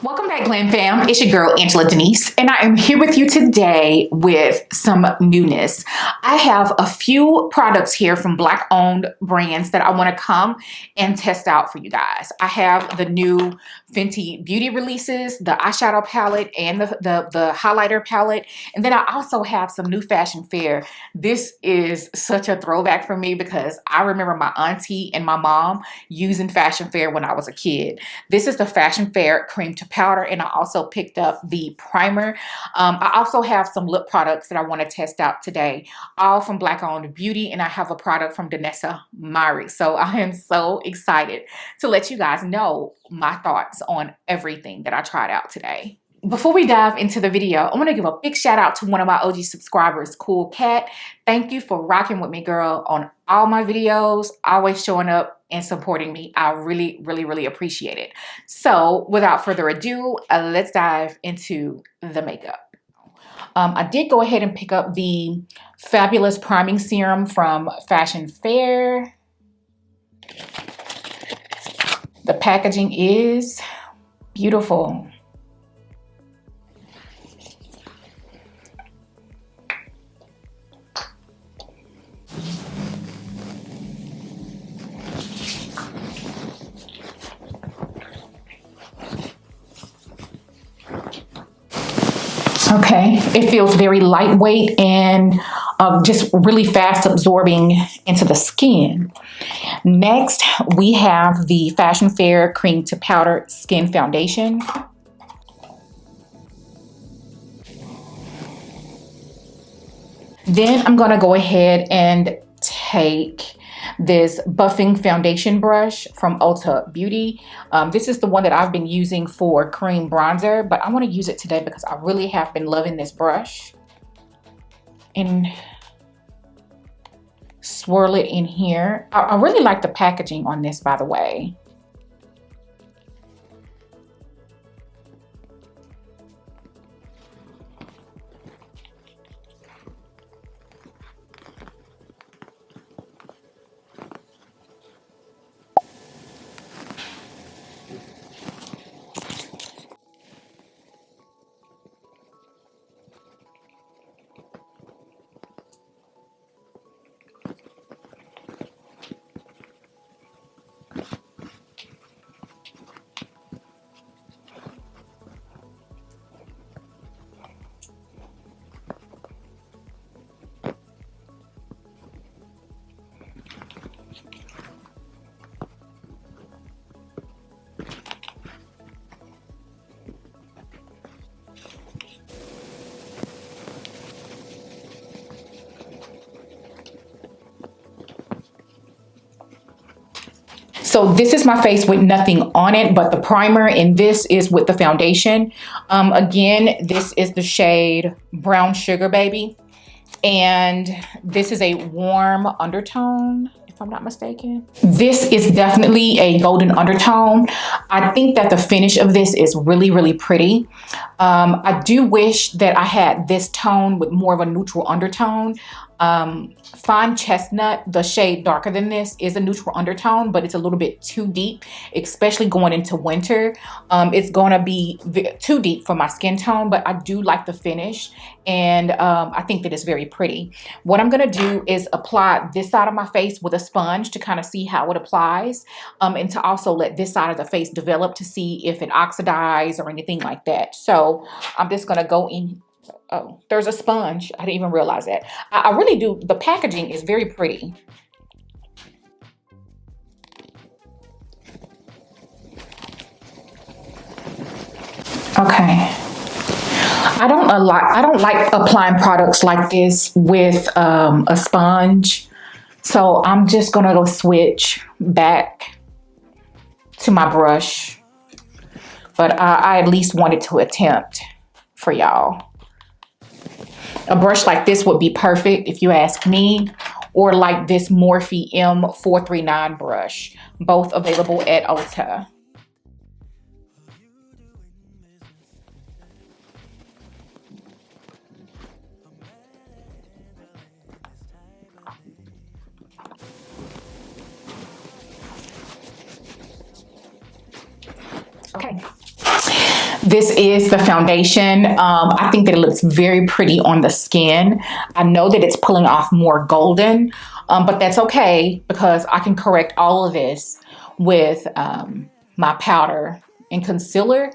Welcome back, GlamFam. It's your girl, Denise, and I am here with you today with some newness. I have a few products here from Black-owned brands that I want to come and test out for you guys. I have the new Fenty Beauty releases, the eyeshadow palette, and the highlighter palette, and then I also have some new Fashion Fair. This is such a throwback for me because I remember my auntie and my mom using Fashion Fair when I was a kid. This is the Fashion Fair Cream to Powder, and I also picked up the primer. I also have some lip products that I want to test out today, all from Black-owned Beauty, and I have a product from Danessa Myricks. So I am so excited to let you guys know my thoughts on everything that I tried out today. Before we dive into the video, I want to give a big shout out to one of my OG subscribers, Cool Cat. Thank you for rocking with me, girl, on all my videos, always showing up and supporting me. I really appreciate it. So without further ado, let's dive into the makeup. I did go ahead and pick up the Fabulous Priming Serum from Fashion Fair. The packaging is beautiful. Okay, it feels very lightweight and just really fast absorbing into the skin. Next, we have the Fashion Fair Cream to Powder Skin Foundation. Then I'm going to go ahead and take this buffing foundation brush from Ulta Beauty. This is the one that I've been using for cream bronzer, but I want to use it today because I really have been loving this brush. And swirl it in here. I really like the packaging on this, by the way. So this is my face with nothing on it but the primer, and this is with the foundation. Again, this is the shade Brown Sugar Baby, and this is a warm undertone, if I'm not mistaken. This is definitely a golden undertone. I think that the finish of this is really pretty. I do wish that I had this tone with more of a neutral undertone. Fine Chestnut, the shade darker than this, is a neutral undertone, but it's a little bit too deep, especially going into winter. It's going to be too deep for my skin tone, but I do like the finish, and I think that it's very pretty. What I'm going to do is apply this side of my face with a sponge to kind of see how it applies, and to also let this side of the face develop to see if it oxidizes or anything like that. So I'm just going to go in. Oh, there's a sponge. I didn't even realize that. I really do. The packaging is very pretty. Okay. I don't like applying products like this with a sponge. So I'm just gonna go switch back to my brush. But I at least wanted to attempt for y'all. A brush like this would be perfect if you ask me, or like this Morphe M439 brush, both available at Ulta. Okay. This is the foundation. I think that it looks very pretty on the skin. I know that it's pulling off more golden, but that's okay because I can correct all of this with my powder and concealer.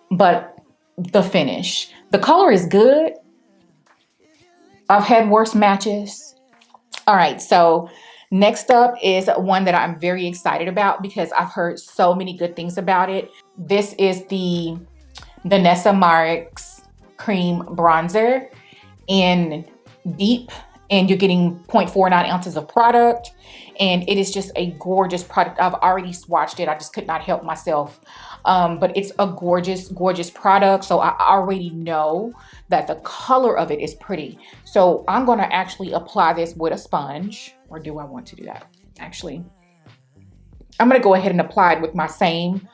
But the finish, the color is good. I've had worse matches. All right, so next up is one that I'm very excited about because I've heard so many good things about it. This is the Danessa Myricks Cream Bronzer in Deep, and you're getting 0.49 ounces of product, and it is just a gorgeous product. I've already swatched it. I just could not help myself. But it's a gorgeous, gorgeous product. So I already know that the color of it is pretty. So I'm going to actually apply this with a sponge. Or do I want to do that? Actually, I'm going to go ahead and apply it with my same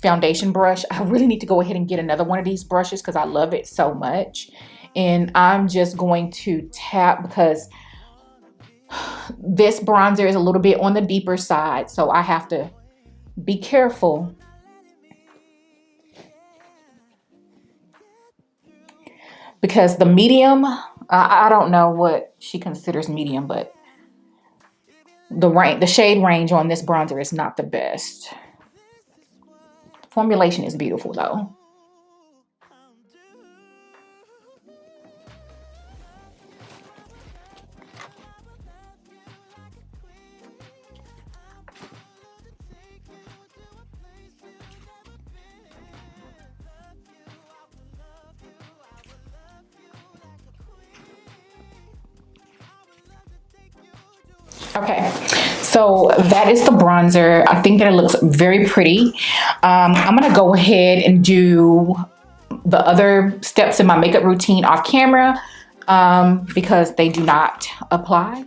foundation brush. I really need to go ahead and get another one of these brushes because I love it so much. And I'm just going to tap because this bronzer is a little bit on the deeper side. So I have to be careful. Because the medium, I don't know what she considers medium, but the shade range on this bronzer is not the best. Formulation is beautiful though. Okay, so that is the bronzer. I think that it looks very pretty. I'm gonna go ahead and do the other steps in my makeup routine off camera because they do not apply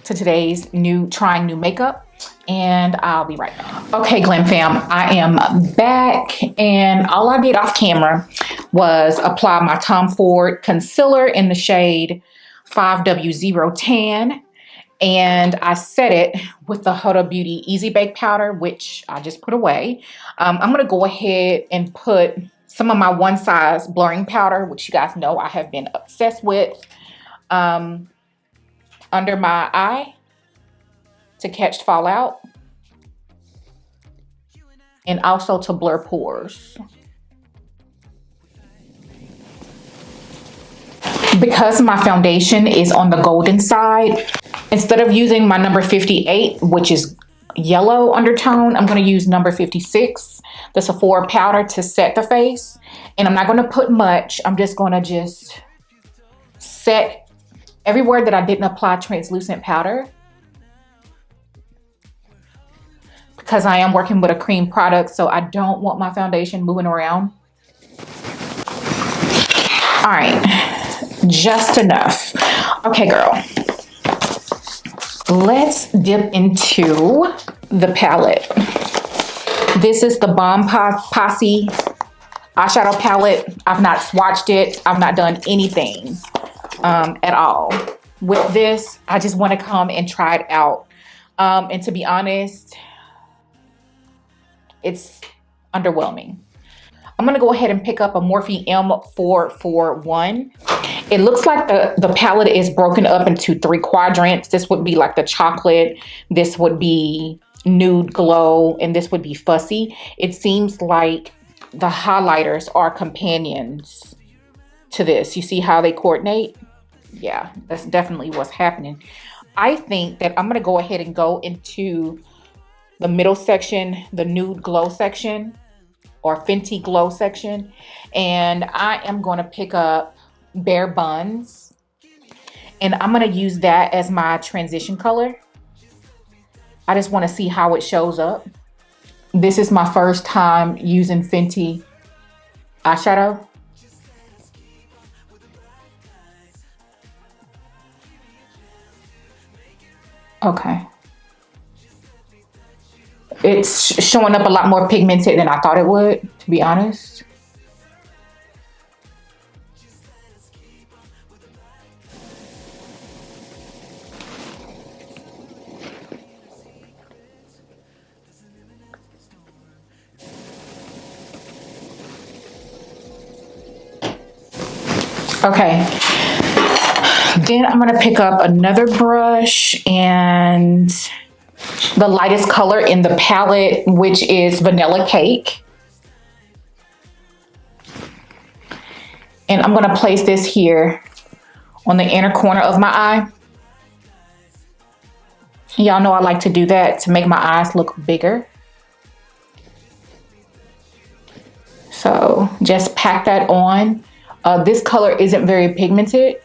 to today's trying new makeup, and I'll be right back. Okay, Glam Fam, I am back, and all I did off camera was apply my Tom Ford concealer in the shade 5W0 Tan. And I set it with the Huda Beauty Easy Bake Powder, which I just put away. I'm going to go ahead and put some of my One Size blurring powder, which you guys know I have been obsessed with, under my eye to catch fallout. And also to blur pores. Because my foundation is on the golden side, instead of using my number 58, which is yellow undertone, I'm going to use number 56, the Sephora powder, to set the face. And I'm not going to put much. I'm just going to set everywhere that I didn't apply translucent powder. Because I am working with a cream product, so I don't want my foundation moving around. All right. Just enough. Okay, girl. Let's dip into the palette. This is the Bomb Posse eyeshadow palette. I've not swatched it. I've not done anything at all. With this, I just want to come and try it out. And to be honest, it's underwhelming. I'm going to go ahead and pick up a Morphe M441. It looks like the palette is broken up into 3 quadrants. This would be like the chocolate. This would be nude glow. And this would be fussy. It seems like the highlighters are companions to this. You see how they coordinate? Yeah, that's definitely what's happening. I think that I'm going to go ahead and go into the middle section, the nude glow section, or Fenty Glow section, and I am going to pick up Bare Buns, and I'm going to use that as my transition color. I just want to see how it shows up. This is my first time using Fenty eyeshadow. Okay. It's showing up a lot more pigmented than I thought it would, to be honest. Okay. Then I'm gonna pick up another brush and the lightest color in the palette, which is Vanilla Cake. And I'm gonna place this here on the inner corner of my eye. Y'all know I like to do that to make my eyes look bigger. So just pack that on. This color isn't very pigmented,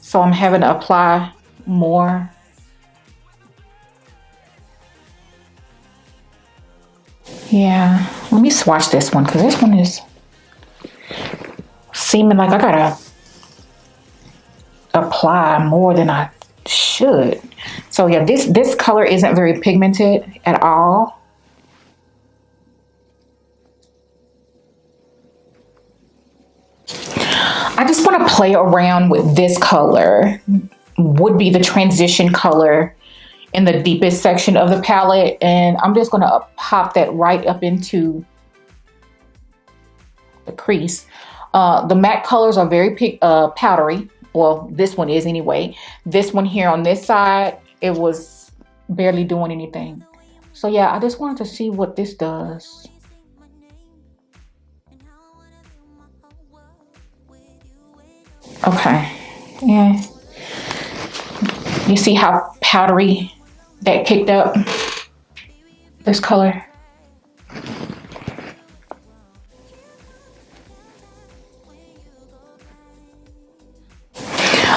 so I'm having to apply more. Yeah, let me swatch this one because this one is seeming like I gotta apply more than I should. So yeah, this color isn't very pigmented at all. I just want to play around with this color. Would be the transition color in the deepest section of the palette, and I'm just going to pop that right up into the crease. The matte colors are very powdery. Well, this one is anyway. This one here on this side, it was barely doing anything. So yeah, I just wanted to see what this does. Okay, yeah. You see how powdery that kicked up? This color.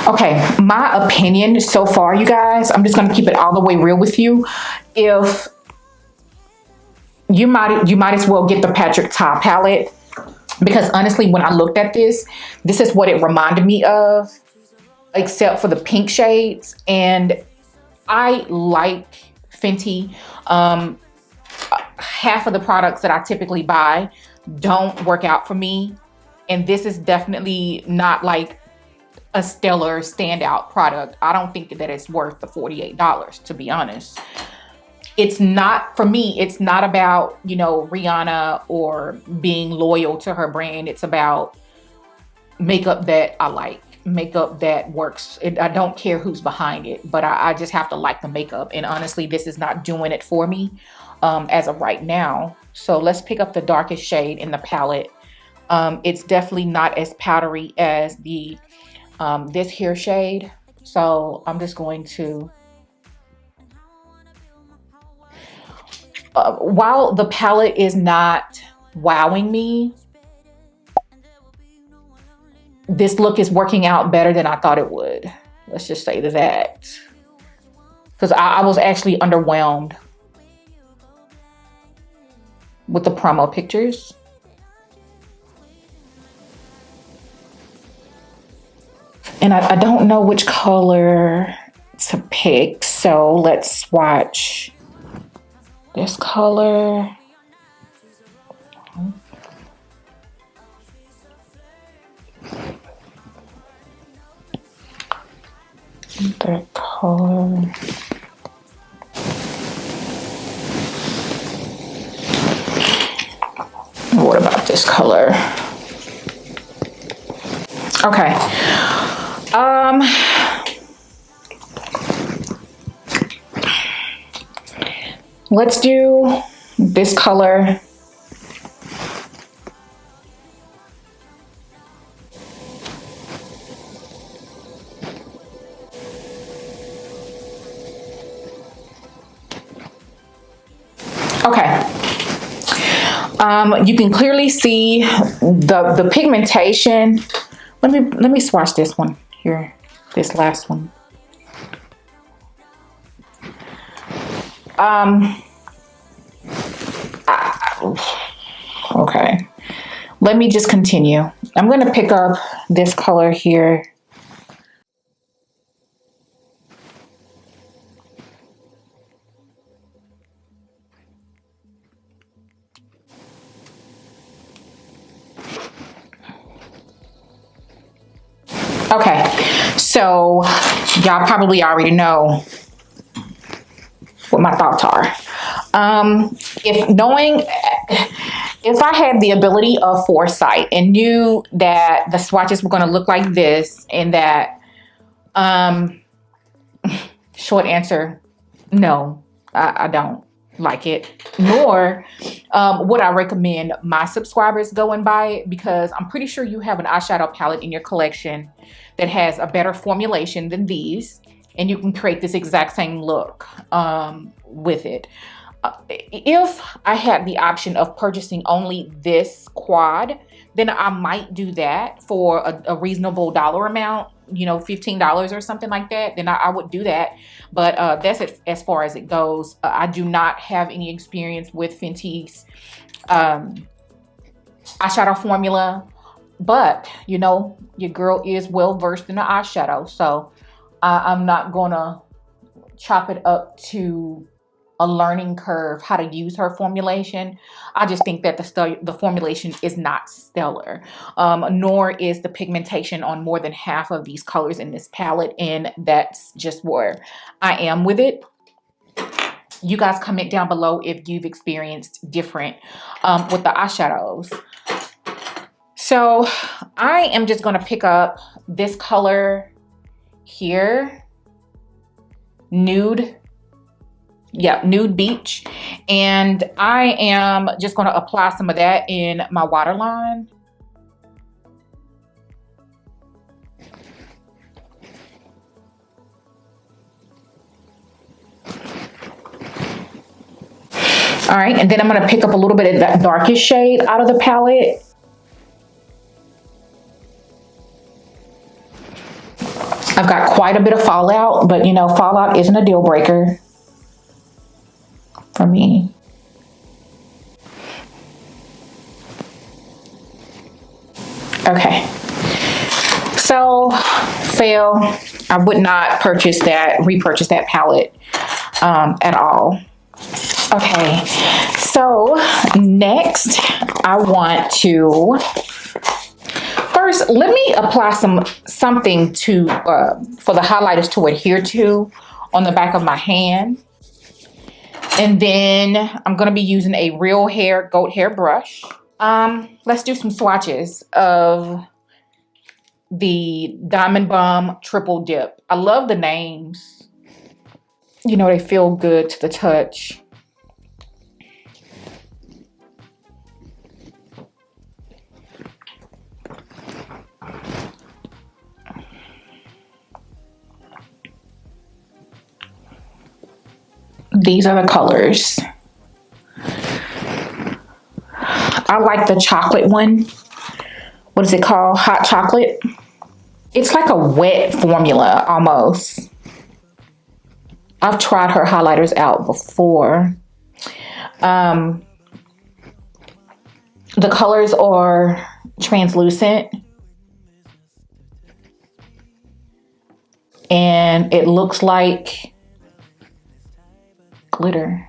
Okay, my opinion so far, you guys, I'm just gonna keep it all the way real with you. If you might as well get the Patrick Ta palette, because honestly, when I looked at this is what it reminded me of, except for the pink shades. And I like Fenty. Half of the products that I typically buy don't work out for me, and this is definitely not like a stellar standout product. I don't think that it's worth the $48, to be honest. It's not, for me, it's not about, you know, Rihanna or being loyal to her brand. It's about makeup that I like, makeup that works. I don't care who's behind it, but I just have to like the makeup. And honestly, this is not doing it for me as of right now. So let's pick up the darkest shade in the palette. It's definitely not as powdery as the this here shade. So I'm just going to, while the palette is not wowing me, this look is working out better than I thought it would. Let's just say that. Because I was actually underwhelmed with the promo pictures. And I don't know which color to pick. So let's swatch this color. That color. What about this color? Okay. Let's do this color. Okay. You can clearly see the pigmentation. Let me swatch this one here, this last one. Okay, let me just continue. I'm going to pick up this color here. Okay, so y'all probably already know what my thoughts are. If knowing If I had the ability of foresight and knew that the swatches were going to look like this and that, um, short answer, no, I don't like it. Nor would I recommend my subscribers go and buy it, because I'm pretty sure you have an eyeshadow palette in your collection that has a better formulation than these, and you can create this exact same look with it. If I had the option of purchasing only this quad, then I might do that for a reasonable dollar amount, you know, $15 or something like that. Then I would do that. But that's as far as it goes. I do not have any experience with Fenty's eyeshadow formula, but you know, your girl is well versed in the eyeshadow, so I'm not gonna chop it up to a learning curve how to use her formulation. I just think that the formulation is not stellar, nor is the pigmentation on more than half of these colors in this palette, and that's just where I am with it. You guys comment down below if you've experienced different with the eyeshadows. So I am just going to pick up this color here, nude. Yeah, nude beach, and I am just going to apply some of that in my waterline. All right, and then I'm going to pick up a little bit of that darkest shade out of the palette. I've got quite a bit of fallout, but you know, fallout isn't a deal breaker for me. Okay, so fail. I would not repurchase that palette at all. Okay, so next I want to first let me apply something to for the highlighters to adhere to on the back of my hand. And then I'm going to be using a real hair, goat hair brush. Let's do some swatches of the Diamond Bomb Triple Dip. I love the names. You know, they feel good to the touch. These are the colors. I like the chocolate one. What is it called? Hot chocolate. It's like a wet formula almost. I've tried her highlighters out before. The colors are translucent. And it looks like glitter.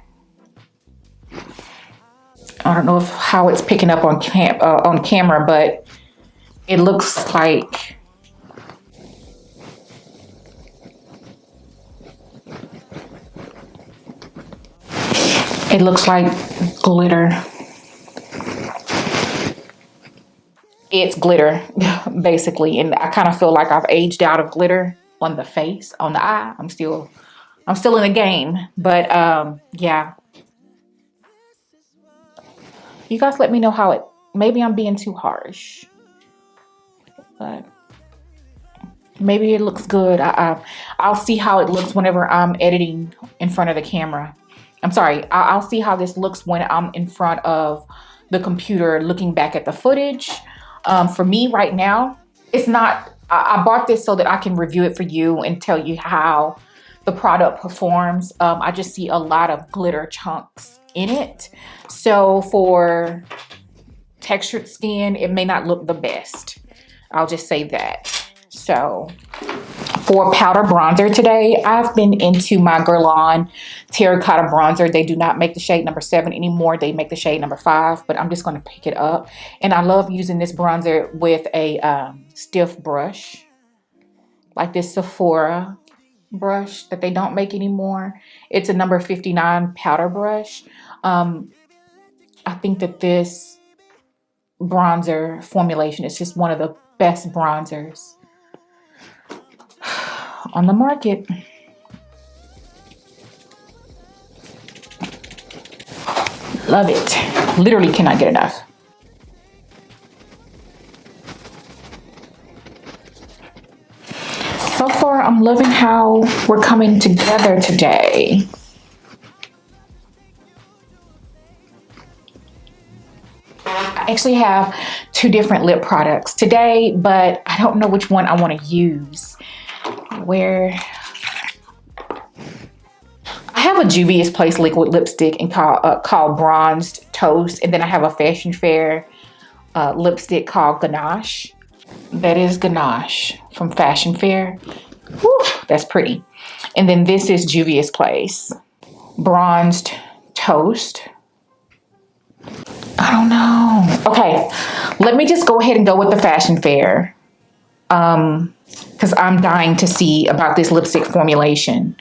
I don't know how it's picking up on camera, but it looks like glitter. It's glitter, basically, and I kind of feel like I've aged out of glitter on the face, on the eye. I'm still in the game, but yeah. You guys let me know how maybe I'm being too harsh, but maybe it looks good. I'll see how it looks whenever I'm editing in front of the camera. I'm sorry, I'll see how this looks when I'm in front of the computer looking back at the footage. For me right now, it's not, I bought this so that I can review it for you and tell you how the product performs. I just see a lot of glitter chunks in it. So for textured skin, it may not look the best. I'll just say that. So for powder bronzer today, I've been into my Guerlain terracotta bronzer. They do not make the shade number 7 anymore. They make the shade number 5, but I'm just going to pick it up. And I love using this bronzer with a stiff brush, like this Sephora brush that they don't make anymore. It's a number 59 powder brush. I think that this bronzer formulation. It's just one of the best bronzers on the market. Love it. Literally cannot get enough. So far, I'm loving how we're coming together today. I actually have 2 different lip products today, but I don't know which one I want to use. Where I have a Juvias Place liquid lipstick and called Bronzed Toast, and then I have a Fashion Fair lipstick called Ganache. That is Ganache from Fashion Fair. Whew, that's pretty. And then this is Juvia's Place Bronzed Toast. I don't know. Okay, let me just go ahead and go with the Fashion Fair. Because I'm dying to see about this lipstick formulation.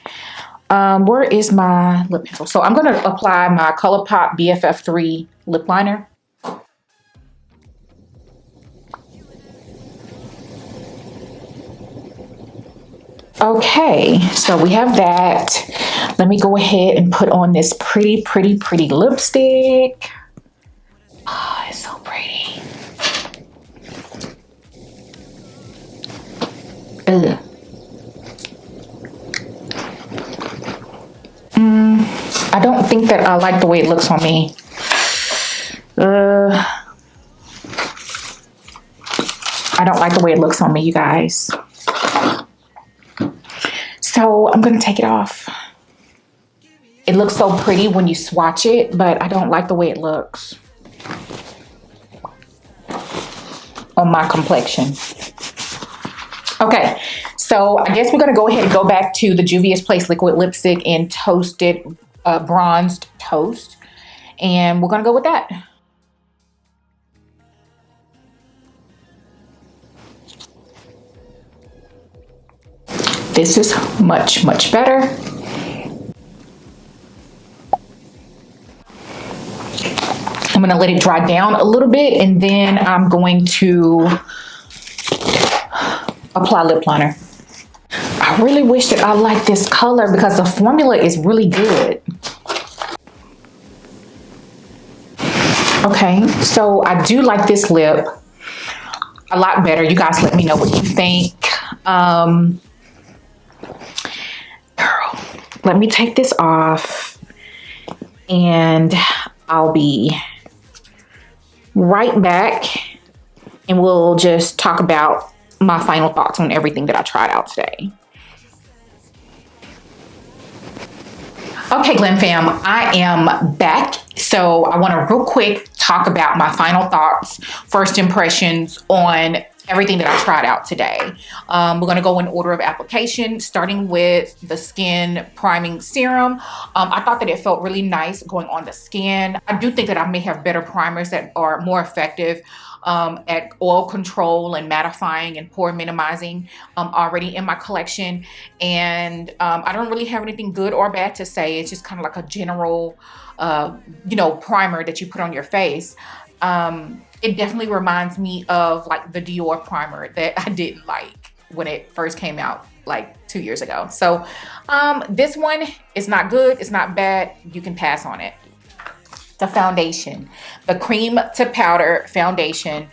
Where is my lip pencil? So I'm going to apply my ColourPop BFF3 lip liner. Okay, so we have that. Let me go ahead and put on this pretty lipstick. Oh, it's so pretty. Ugh. I don't think that I like the way it looks on me. I don't like the way it looks on me, you guys. So I'm gonna take it off. It looks so pretty when you swatch it, but I don't like the way it looks on my complexion. Okay, so I guess we're gonna go ahead and go back to the Juvia's Place liquid lipstick in Toasted Bronzed Toast, and we're gonna go with that. This is much better. I'm gonna let it dry down a little bit, and then I'm going to apply lip liner. I really wish that I liked this color because the formula is really good. Okay, so I do like this lip a lot better. You guys let me know what you think. Girl, let me take this off and I'll be right back and we'll just talk about my final thoughts on everything that I tried out today. Okay, GlamFam, I am back. So I want to real quick talk about my final thoughts, first impressions on everything that I tried out today. We're going to go in order of application, starting with the Skin Priming Serum. I thought that it felt really nice going on the skin. I do think that I may have better primers that are more effective at oil control and mattifying and pore minimizing already in my collection. And I don't really have anything good or bad to say. It's just kind of like a general, primer that you put on your face. It definitely reminds me of like the Dior primer that I didn't like when it first came out like 2 years ago. So this one is not good. It's not bad. You can pass on it. The foundation, the cream to powder foundation,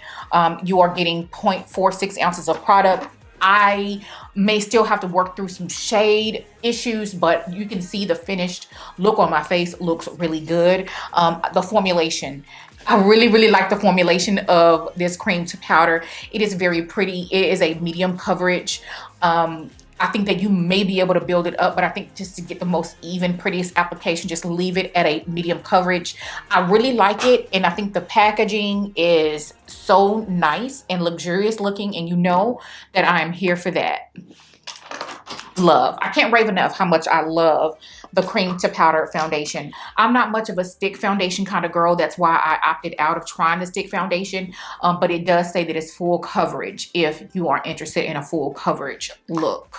you are getting 0.46 ounces of product. I may still have to work through some shade issues, but you can see the finished look on my face looks really good. The formulation, I really like the formulation of this cream to powder. It is very pretty. It is a medium coverage. I think that you may be able to build it up, but I think just to get the most even, prettiest application, just leave it at a medium coverage. I really like it, and I think the packaging is so nice and luxurious looking, and you know that I'm here for that. Love. I can't rave enough how much I love the cream to powder foundation. I'm not much of a stick foundation kind of girl. That's why I opted out of trying the stick foundation. But it does say that it's full coverage if you are interested in a full coverage look.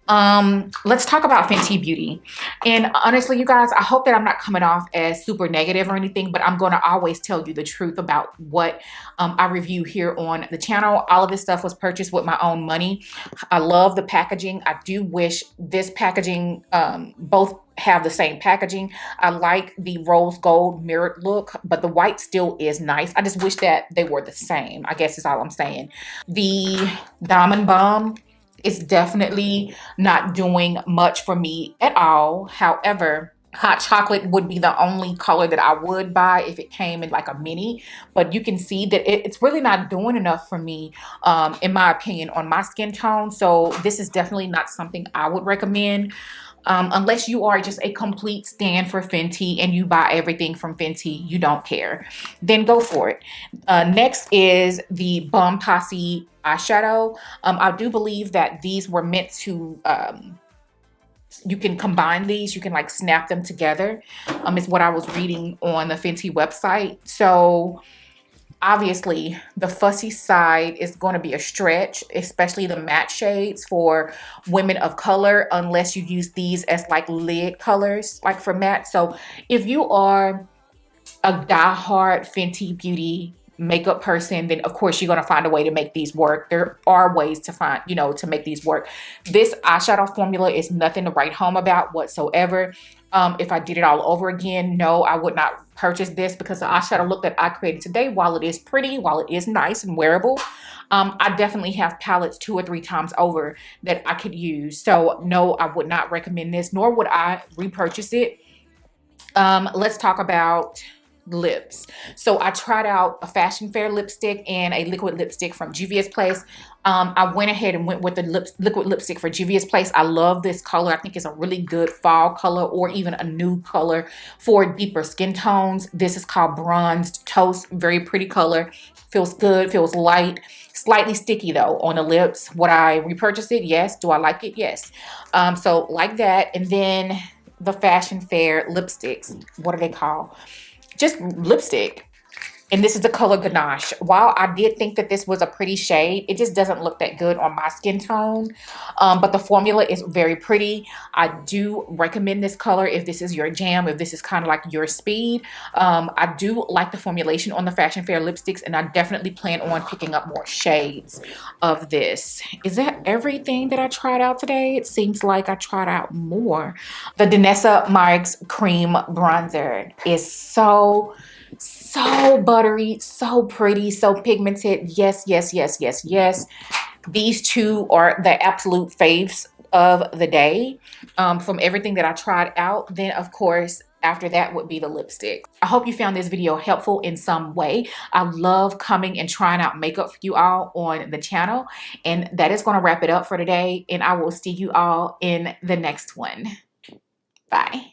Let's talk about Fenty Beauty. And honestly, you guys, I hope that I'm not coming off as super negative or anything, but I'm going to always tell you the truth about what I review here on the channel. All of this stuff was purchased with my own money. I love the packaging. I do wish this packaging, both have the same packaging. I like the rose gold mirrored look, but the white still is nice. I just wish that they were the same, I guess is all I'm saying. The Diamond Bomb is definitely not doing much for me at all. However, hot chocolate would be the only color that I would buy if it came in like a mini, but you can see that it's really not doing enough for me, in my opinion, on my skin tone. So this is definitely not something I would recommend. Unless you are just a complete stan for Fenty and you buy everything from Fenty, you don't care, then go for it. Next is the Posse eyeshadow. I do believe that these were meant to, you can combine these, you can like snap them together, is what I was reading on the Fenty website. So obviously, the fussy side is going to be a stretch, especially the matte shades for women of color, unless you use these as like lid colors, like for matte. So if you are a diehard Fenty Beauty makeup person, then of course you're going to find a way to make these work. There are ways to find, to make these work. This eyeshadow formula is nothing to write home about whatsoever. If I did it all over again, no, I would not purchase this, because the eyeshadow look that I created today, while it is pretty, while it is nice and wearable, I definitely have palettes 2 or 3 times over that I could use. So no, I would not recommend this, nor would I repurchase it. Let's talk about lips. So I tried out a Fashion Fair lipstick and a liquid lipstick from Juvia's Place. I went ahead and went with the liquid lipstick for Juvia's Place. I love this color. I think it's a really good fall color, or even a nude color for deeper skin tones. This is called Bronzed Toast. Very pretty color. Feels good, feels light. Slightly sticky though on the lips. Would I repurchase it? Yes. Do I like it? Yes. So like that. And then the Fashion Fair lipsticks. What are they called? Just lipstick. And this is the color Ganache. While I did think that this was a pretty shade, it just doesn't look that good on my skin tone. But the formula is very pretty. I do recommend this color if this is your jam, if this is kind of like your speed. I do like the formulation on the Fashion Fair lipsticks, and I definitely plan on picking up more shades of this. Is that everything that I tried out today? It seems like I tried out more. The Danessa Myricks Cream Bronzer is so buttery, so pretty, so pigmented. Yes, yes, yes, yes, yes. These two are the absolute faves of the day, from everything that I tried out. Then of course, after that would be the lipstick. I hope you found this video helpful in some way. I love coming and trying out makeup for you all on the channel. And that is going to wrap it up for today. And I will see you all in the next one. Bye.